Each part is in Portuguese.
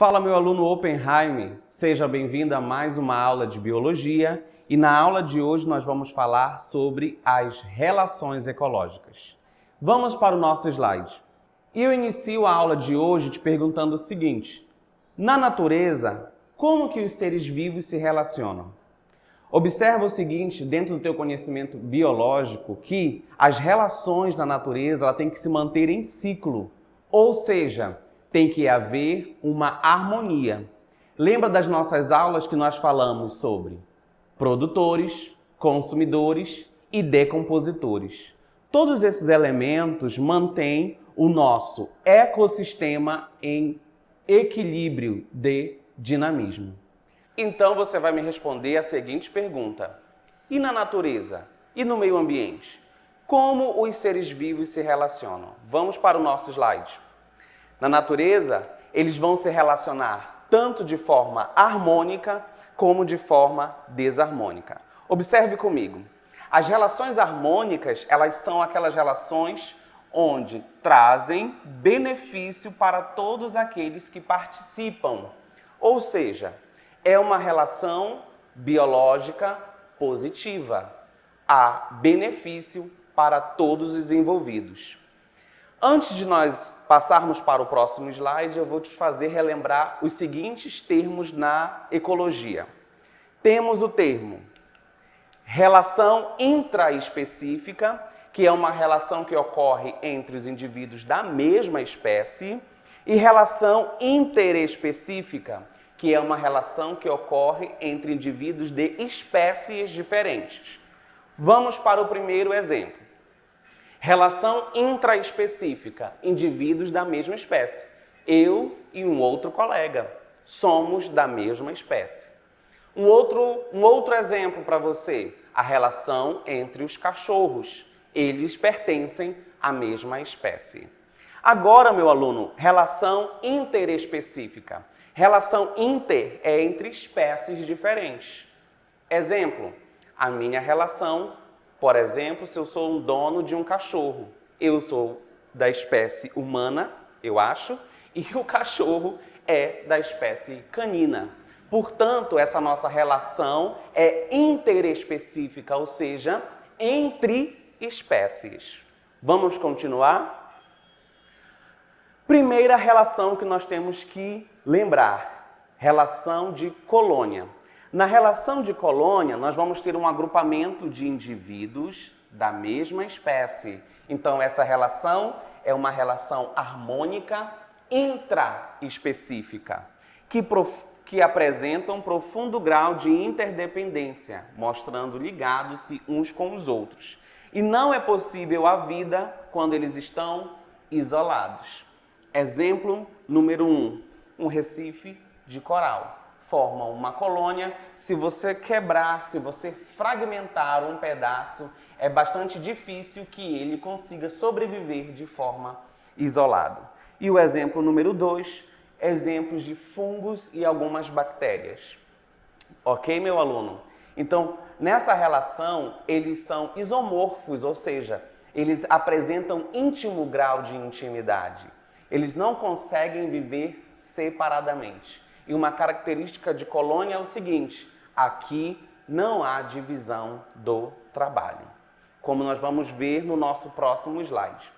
Fala, meu aluno Oppenheim, seja bem-vindo a mais uma aula de Biologia e na aula de hoje nós vamos falar sobre as relações ecológicas. Vamos para o nosso slide. E eu inicio a aula de hoje te perguntando o seguinte: na natureza, como que os seres vivos se relacionam? Observa o seguinte, dentro do teu conhecimento biológico, que as relações na natureza ela tem que se manter em ciclo, ou seja, tem que haver uma harmonia. Lembra das nossas aulas que nós falamos sobre produtores, consumidores e decompositores? Todos esses elementos mantêm o nosso ecossistema em equilíbrio de dinamismo. Então você vai me responder a seguinte pergunta: e na natureza? E no meio ambiente? Como os seres vivos se relacionam? Vamos para o nosso slide. Na natureza, eles vão se relacionar tanto de forma harmônica como de forma desarmônica. Observe comigo. As relações harmônicas, elas são aquelas relações onde trazem benefício para todos aqueles que participam. Ou seja, é uma relação biológica positiva. Há benefício para todos os envolvidos. Antes de nós passarmos para o próximo slide, eu vou te fazer relembrar os seguintes termos na ecologia. Temos o termo relação intraespecífica, que é uma relação que ocorre entre os indivíduos da mesma espécie, e relação interespecífica, que é uma relação que ocorre entre indivíduos de espécies diferentes. Vamos para o primeiro exemplo. Relação intraespecífica, indivíduos da mesma espécie. Eu e um outro colega somos da mesma espécie. Um outro exemplo para você, a relação entre os cachorros. Eles pertencem à mesma espécie. Agora, meu aluno, relação interespecífica. Relação inter é entre espécies diferentes. Exemplo, a minha relação, por exemplo, se eu sou um dono de um cachorro, eu sou da espécie humana, eu acho, e o cachorro é da espécie canina. Portanto, essa nossa relação é interespecífica, ou seja, entre espécies. Vamos continuar? Primeira relação que nós temos que lembrar, relação de colônia. Na relação de colônia, nós vamos ter um agrupamento de indivíduos da mesma espécie. Então, essa relação é uma relação harmônica intraespecífica, que apresenta um profundo grau de interdependência, mostrando ligados-se uns com os outros. E não é possível a vida quando eles estão isolados. Exemplo número 1, um recife de coral. Forma uma colônia. Se você quebrar, se você fragmentar um pedaço, é bastante difícil que ele consiga sobreviver de forma isolada. E o exemplo número 2, exemplos de fungos e algumas bactérias. Ok, meu aluno? Então, nessa relação, eles são isomorfos, ou seja, eles apresentam íntimo grau de intimidade. Eles não conseguem viver separadamente. E uma característica de colônia é o seguinte: aqui não há divisão do trabalho, como nós vamos ver no nosso próximo slide.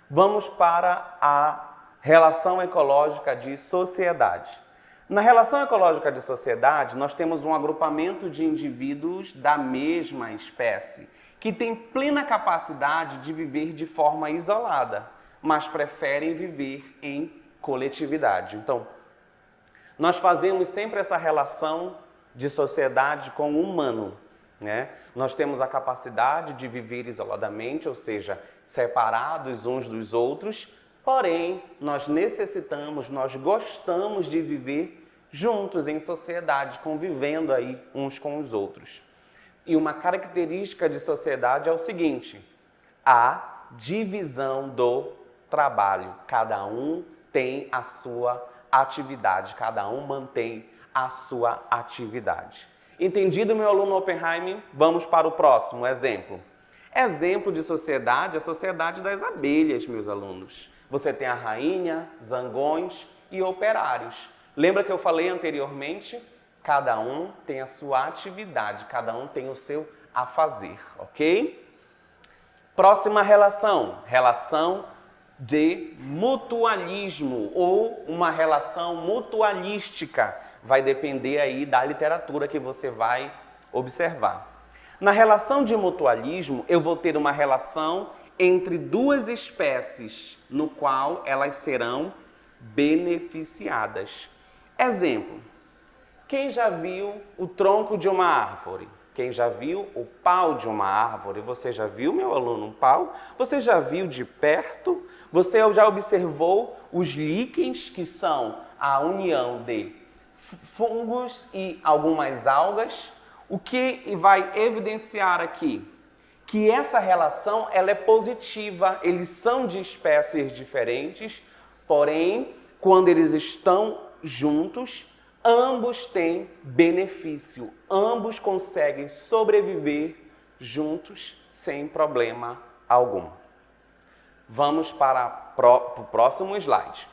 Vamos para a relação ecológica de sociedade. Na relação ecológica de sociedade, nós temos um agrupamento de indivíduos da mesma espécie, que tem plena capacidade de viver de forma isolada, mas preferem viver em coletividade. Então, nós fazemos sempre essa relação de sociedade com o humano, né? Nós temos a capacidade de viver isoladamente, ou seja, separados uns dos outros, porém, nós gostamos de viver juntos em sociedade, convivendo aí uns com os outros. E uma característica de sociedade é o seguinte: a divisão do trabalho. Cada um tem a sua atividade, cada um mantém a sua atividade. Entendido, meu aluno Oppenheim? Vamos para o próximo exemplo. Exemplo de sociedade, a sociedade das abelhas, meus alunos. Você tem a rainha, zangões e operários. Lembra que eu falei anteriormente? Cada um tem a sua atividade, cada um tem o seu a fazer, ok? Próxima relação, relação de mutualismo ou uma relação mutualística. Vai depender aí da literatura que você vai observar. Na relação de mutualismo, eu vou ter uma relação entre duas espécies, no qual elas serão beneficiadas. Exemplo, quem já viu o tronco de uma árvore? Quem já viu o pau de uma árvore? Você já viu, meu aluno, um pau? Você já viu de perto? Você já observou os líquens, que são a união de fungos e algumas algas? O que vai evidenciar aqui? Que essa relação ela é positiva, eles são de espécies diferentes, porém, quando eles estão juntos, ambos têm benefício, ambos conseguem sobreviver juntos sem problema algum. Vamos para o próximo slide.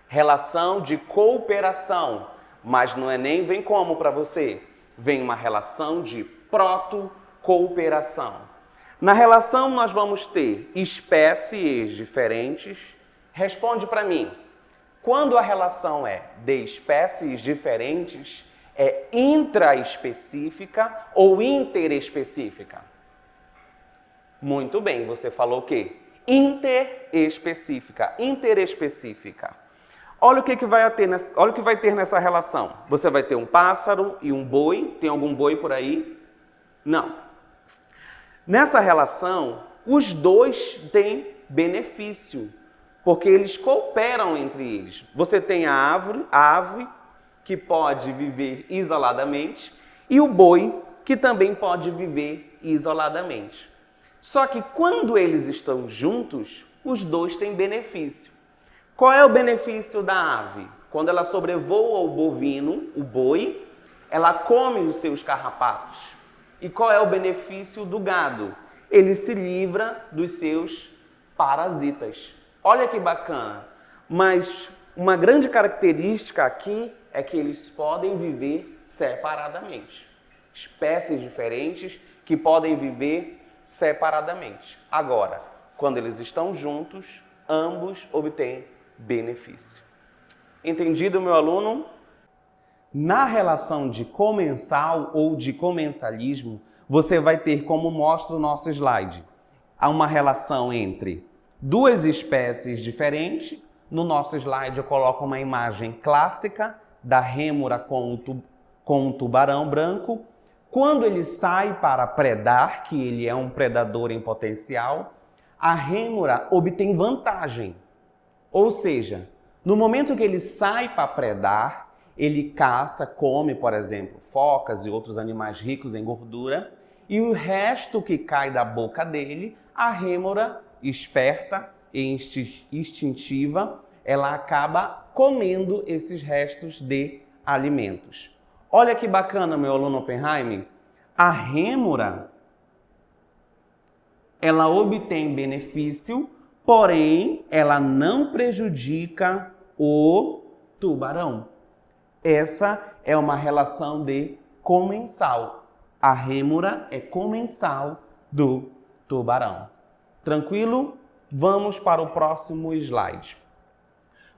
Relação de cooperação, mas não é nem vem como para você, vem uma relação de proto-cooperação. Na relação nós vamos ter espécies diferentes. Responde para mim. Quando a relação é de espécies diferentes, é intraespecífica ou interespecífica? Muito bem, você falou o quê? Interespecífica, interespecífica. Olha o que vai ter nessa relação. Você vai ter um pássaro e um boi. Tem algum boi por aí? Não. Nessa relação, os dois têm benefício, porque eles cooperam entre eles. Você tem a ave, que pode viver isoladamente, e o boi, que também pode viver isoladamente. Só que quando eles estão juntos, os dois têm benefício. Qual é o benefício da ave? Quando ela sobrevoa o bovino, o boi, ela come os seus carrapatos. E qual é o benefício do gado? Ele se livra dos seus parasitas. Olha que bacana. Mas uma grande característica aqui é que eles podem viver separadamente. Espécies diferentes que podem viver separadamente. Agora, quando eles estão juntos, ambos obtêm benefício. Entendido, meu aluno? Na relação de comensal ou de comensalismo, você vai ter, como mostra o nosso slide, há uma relação entre duas espécies diferentes. No nosso slide eu coloco uma imagem clássica da rêmora com um tubarão branco. Quando ele sai para predar, que ele é um predador em potencial, a rêmora obtém vantagem. Ou seja, no momento que ele sai para predar, ele caça, come, por exemplo, focas e outros animais ricos em gordura, e o resto que cai da boca dele, a rêmora, esperta e instintiva, ela acaba comendo esses restos de alimentos. Olha que bacana, meu aluno Oppenheim. A rêmora, ela obtém benefício, porém, ela não prejudica o tubarão. Essa é uma relação de comensal. A rêmora é comensal do tubarão. Tranquilo? Vamos para o próximo slide.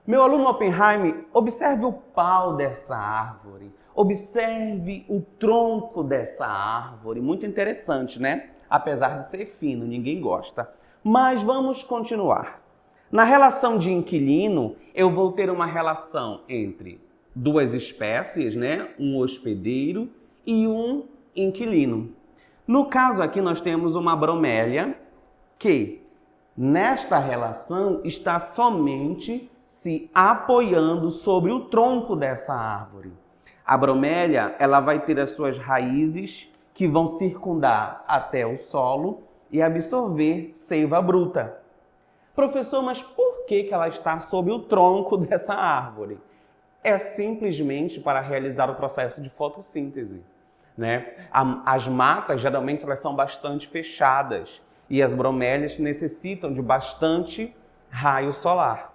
Meu aluno Oppenheim, observe o pau dessa árvore. Observe o tronco dessa árvore. Muito interessante, né? Apesar de ser fino, ninguém gosta. Mas vamos continuar. Na relação de inquilino, eu vou ter uma relação entre duas espécies, né? Um hospedeiro e um inquilino. No caso aqui, nós temos uma bromélia que, nesta relação, está somente se apoiando sobre o tronco dessa árvore. A bromélia, ela vai ter as suas raízes que vão circundar até o solo e absorver seiva bruta. Professor, mas por que ela está sob o tronco dessa árvore? É simplesmente para realizar o processo de fotossíntese, né? As matas, geralmente, elas são bastante fechadas e as bromélias necessitam de bastante raio solar.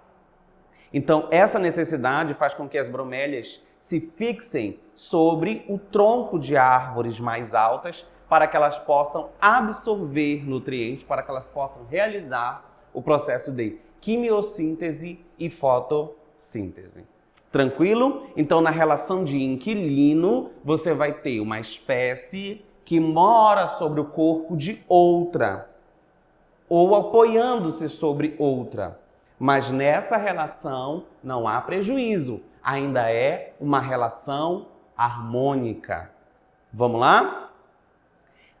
Então, essa necessidade faz com que as bromélias se fixem sobre o tronco de árvores mais altas para que elas possam absorver nutrientes, para que elas possam realizar o processo de quimiossíntese e fotossíntese. Tranquilo? Então, na relação de inquilino, você vai ter uma espécie que mora sobre o corpo de outra, ou apoiando-se sobre outra. Mas nessa relação não há prejuízo, ainda é uma relação harmônica. Vamos lá?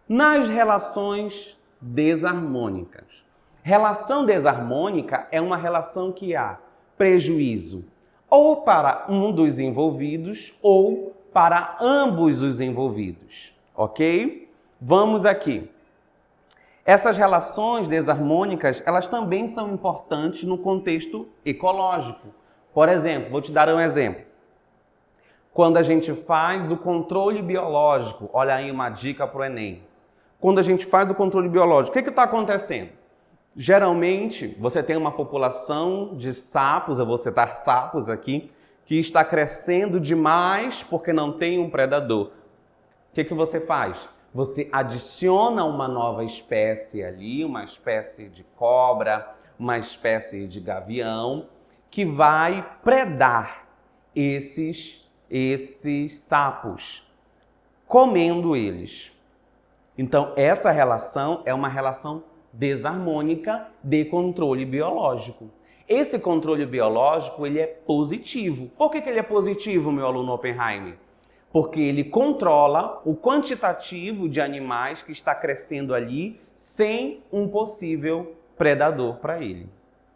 Nas relações desarmônicas. Relação desarmônica é uma relação que há prejuízo ou para um dos envolvidos ou para ambos os envolvidos, ok? Vamos aqui. Essas relações desarmônicas, elas também são importantes no contexto ecológico. Por exemplo, vou te dar um exemplo. Quando a gente faz o controle biológico, olha aí uma dica para o Enem. Quando a gente faz o controle biológico, o que está acontecendo? Geralmente, você tem uma população de sapos, eu vou citar sapos aqui, que está crescendo demais porque não tem um predador. O que você faz? Você adiciona uma nova espécie ali, uma espécie de cobra, uma espécie de gavião, que vai predar esses sapos, comendo eles. Então, essa relação é uma relação desarmônica de controle biológico. Esse controle biológico, ele é positivo. Por que ele é positivo, meu aluno Oppenheimer? Porque ele controla o quantitativo de animais que está crescendo ali sem um possível predador para ele.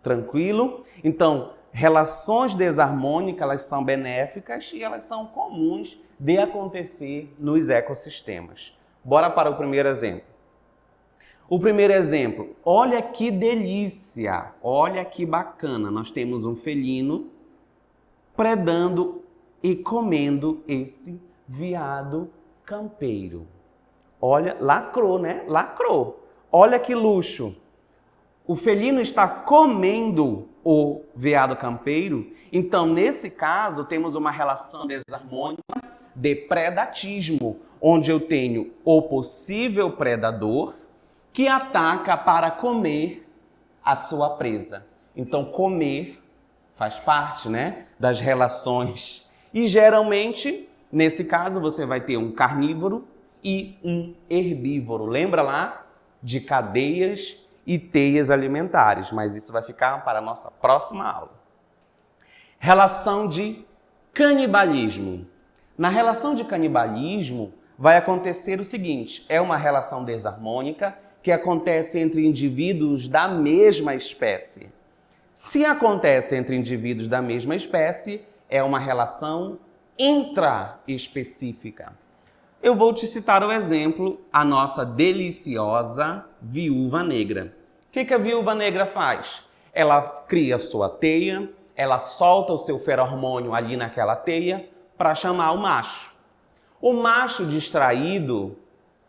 Tranquilo? Então, relações desarmônicas, elas são benéficas e elas são comuns de acontecer nos ecossistemas. Bora para o primeiro exemplo. O primeiro exemplo, olha que delícia, olha que bacana. Nós temos um felino predando e comendo esse veado campeiro. Olha, lacrou, né? Lacrou. Olha que luxo. O felino está comendo o veado campeiro. Então, nesse caso, temos uma relação desarmônica de predatismo, onde eu tenho o possível predador que ataca para comer a sua presa. Então, comer faz parte, né, das relações. E, geralmente, nesse caso, você vai ter um carnívoro e um herbívoro. Lembra lá de cadeias e teias alimentares, mas isso vai ficar para a nossa próxima aula. Relação de canibalismo. Na relação de canibalismo, vai acontecer o seguinte, é uma relação desarmônica que acontece entre indivíduos da mesma espécie. Se acontece entre indivíduos da mesma espécie, é uma relação intraespecífica. Eu vou te citar o exemplo, a nossa deliciosa viúva negra. O que a viúva negra faz? Ela cria sua teia, ela solta o seu feromônio ali naquela teia para chamar o macho. O macho distraído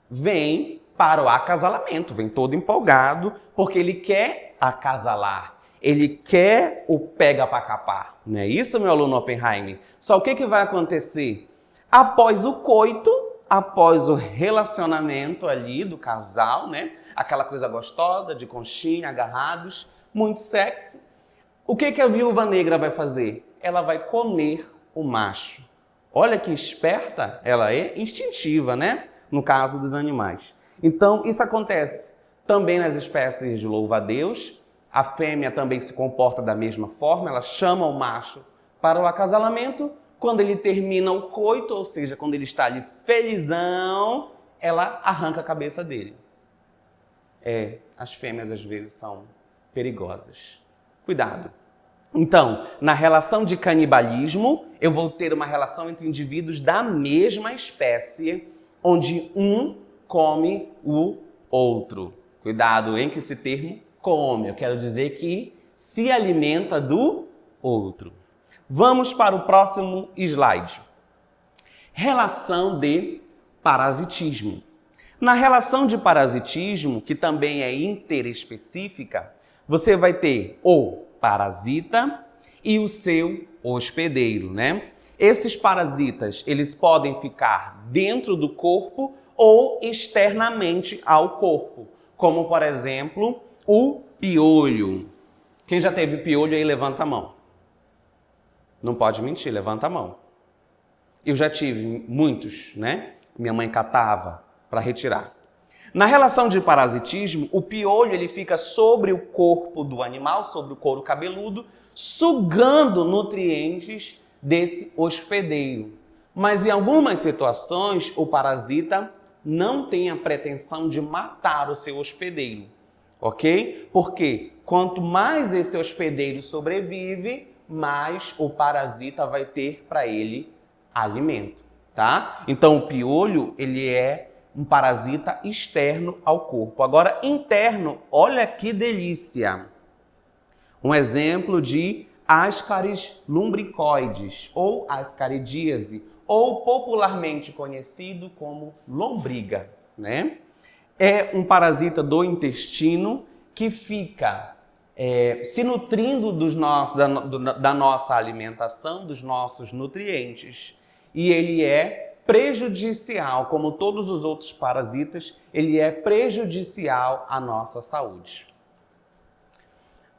vem para o acasalamento, vem todo empolgado, porque ele quer acasalar, ele quer o pega para capar. Não é isso, meu aluno Oppenheimer? Só o que vai acontecer? Após o coito, após o relacionamento ali do casal, né? Aquela coisa gostosa, de conchinha, agarrados, muito sexy. O que a viúva negra vai fazer? Ela vai comer o macho. Olha que esperta ela é, instintiva, né? No caso dos animais. Então, isso acontece também nas espécies de louva-a-Deus. A fêmea também se comporta da mesma forma, ela chama o macho para o acasalamento. Quando ele termina o coito, ou seja, quando ele está ali felizão, ela arranca a cabeça dele. As fêmeas às vezes são perigosas. Cuidado. Então, na relação de canibalismo, eu vou ter uma relação entre indivíduos da mesma espécie, onde um come o outro. Cuidado, hein, que esse termo come. Eu quero dizer que se alimenta do outro. Vamos para o próximo slide. Relação de parasitismo. Na relação de parasitismo, que também é interespecífica, você vai ter o parasita e o seu hospedeiro, né? Esses parasitas, eles podem ficar dentro do corpo ou externamente ao corpo, como, por exemplo, o piolho. Quem já teve piolho aí, levanta a mão. Não pode mentir, levanta a mão. Eu já tive muitos, né? Minha mãe catava para retirar. Na relação de parasitismo, o piolho ele fica sobre o corpo do animal, sobre o couro cabeludo, sugando nutrientes desse hospedeiro. Mas em algumas situações, o parasita não tem a pretensão de matar o seu hospedeiro, ok? Porque quanto mais esse hospedeiro sobrevive, mais o parasita vai ter para ele alimento, tá? Então o piolho, ele é um parasita externo ao corpo. Agora, interno, olha que delícia! Um exemplo de Ascaris lumbricoides ou ascaridíase, ou popularmente conhecido como lombriga, né? É um parasita do intestino que fica se nutrindo da nossa alimentação, dos nossos nutrientes. E ele é prejudicial, como todos os outros parasitas, ele é prejudicial à nossa saúde.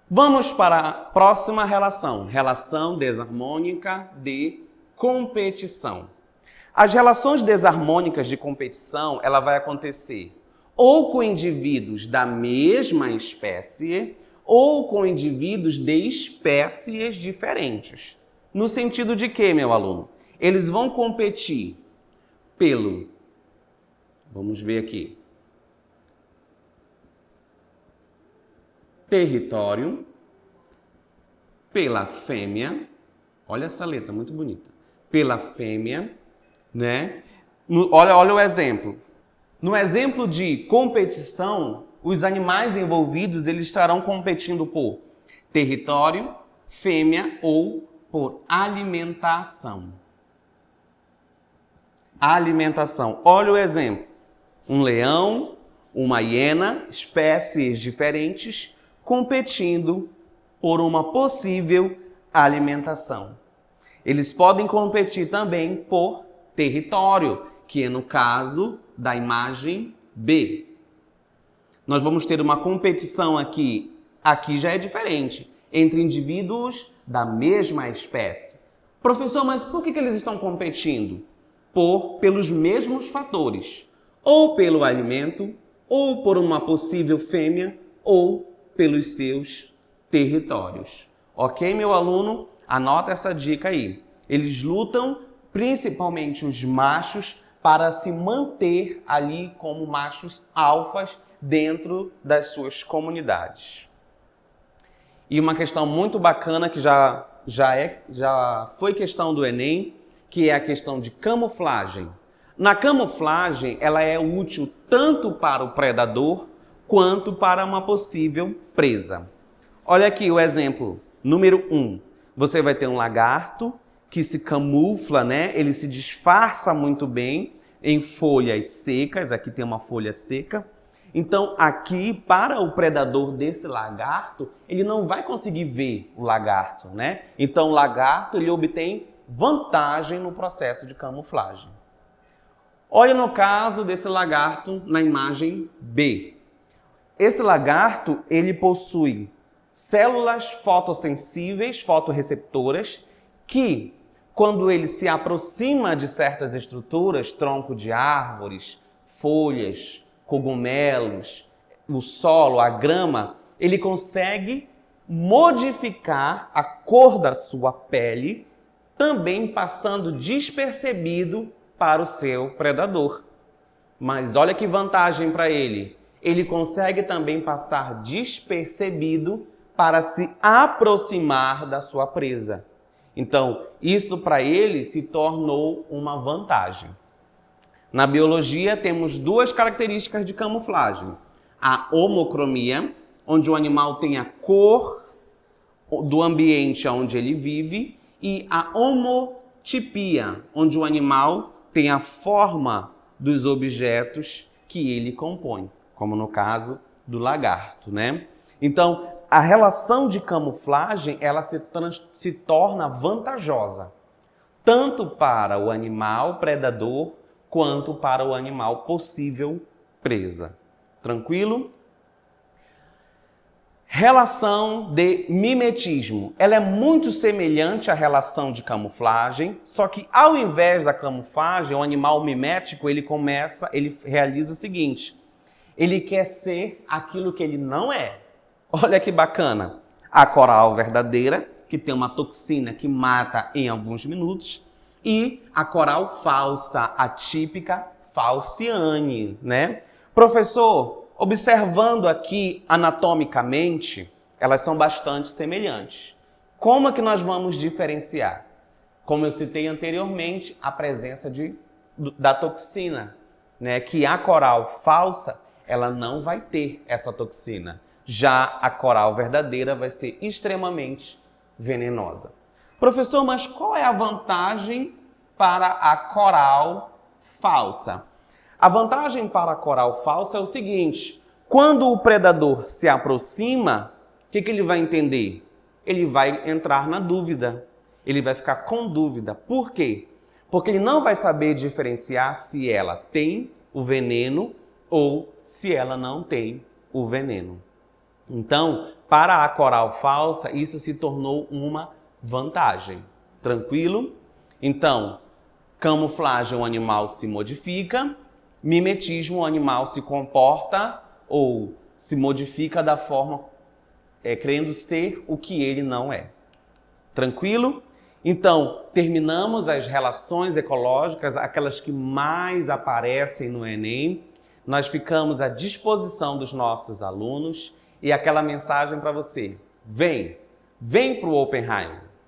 Vamos para a próxima relação, relação desarmônica de competição. As relações desarmônicas de competição, ela vai acontecer ou com indivíduos da mesma espécie ou com indivíduos de espécies diferentes. No sentido de que, meu aluno? Eles vão competir pelo, vamos ver aqui, território, pela fêmea, olha essa letra, muito bonita, pela fêmea, né? Olha o exemplo. No exemplo de competição, os animais envolvidos eles estarão competindo por território, fêmea ou por alimentação. Alimentação. Olha o exemplo. Um leão, uma hiena, espécies diferentes, competindo por uma possível alimentação. Eles podem competir também por território, que é no caso da imagem B. Nós vamos ter uma competição aqui já é diferente, entre indivíduos da mesma espécie. Professor, mas por que eles estão competindo? Pelos mesmos fatores, ou pelo alimento, ou por uma possível fêmea, ou pelos seus territórios. Ok, meu aluno? Anota essa dica aí. Eles lutam, principalmente os machos, para se manter ali como machos alfas dentro das suas comunidades. E uma questão muito bacana que já foi questão do Enem, que é a questão de camuflagem. Na camuflagem, ela é útil tanto para o predador quanto para uma possível presa. Olha aqui o exemplo número 1. Você vai ter um lagarto que se camufla, né? Ele se disfarça muito bem em folhas secas. Aqui tem uma folha seca. Então, aqui, para o predador desse lagarto, ele não vai conseguir ver o lagarto, né? Então, o lagarto ele obtém vantagem no processo de camuflagem. Olha no caso desse lagarto na imagem B. Esse lagarto, ele possui células fotossensíveis, fotorreceptoras, que, quando ele se aproxima de certas estruturas, tronco de árvores, folhas, cogumelos, o solo, a grama, ele consegue modificar a cor da sua pele, também passando despercebido para o seu predador. Mas olha que vantagem para ele. Ele consegue também passar despercebido para se aproximar da sua presa. Então, isso para ele se tornou uma vantagem. Na biologia, temos duas características de camuflagem. A homocromia, onde o animal tem a cor do ambiente onde ele vive, e a homotipia, onde o animal tem a forma dos objetos que ele compõe, como no caso do lagarto, né? Então, a relação de camuflagem ela se torna vantajosa, tanto para o animal predador quanto para o animal possível presa. Tranquilo? Relação de mimetismo. Ela é muito semelhante à relação de camuflagem, só que ao invés da camuflagem, o animal mimético, ele realiza o seguinte: ele quer ser aquilo que ele não é. Olha que bacana. A coral verdadeira, que tem uma toxina que mata em alguns minutos, e a coral falsa, atípica, falciane, né? Professor, observando aqui anatomicamente, elas são bastante semelhantes. Como é que nós vamos diferenciar? Como eu citei anteriormente, a presença da toxina, né? Que a coral falsa, ela não vai ter essa toxina. Já a coral verdadeira vai ser extremamente venenosa. Professor, mas qual é a vantagem para a coral falsa? A vantagem para a coral falsa é o seguinte: quando o predador se aproxima, o que ele vai entender? Ele vai entrar na dúvida, ele vai ficar com dúvida. Por quê? Porque ele não vai saber diferenciar se ela tem o veneno ou se ela não tem o veneno. Então, para a coral falsa, isso se tornou uma vantagem. Tranquilo? Então, camuflagem, o animal se modifica. Mimetismo, o animal se comporta ou se modifica da forma querendo ser o que ele não é. Tranquilo? Então, terminamos as relações ecológicas, aquelas que mais aparecem no Enem. Nós ficamos à disposição dos nossos alunos e aquela mensagem para você: vem para o Oppenheim!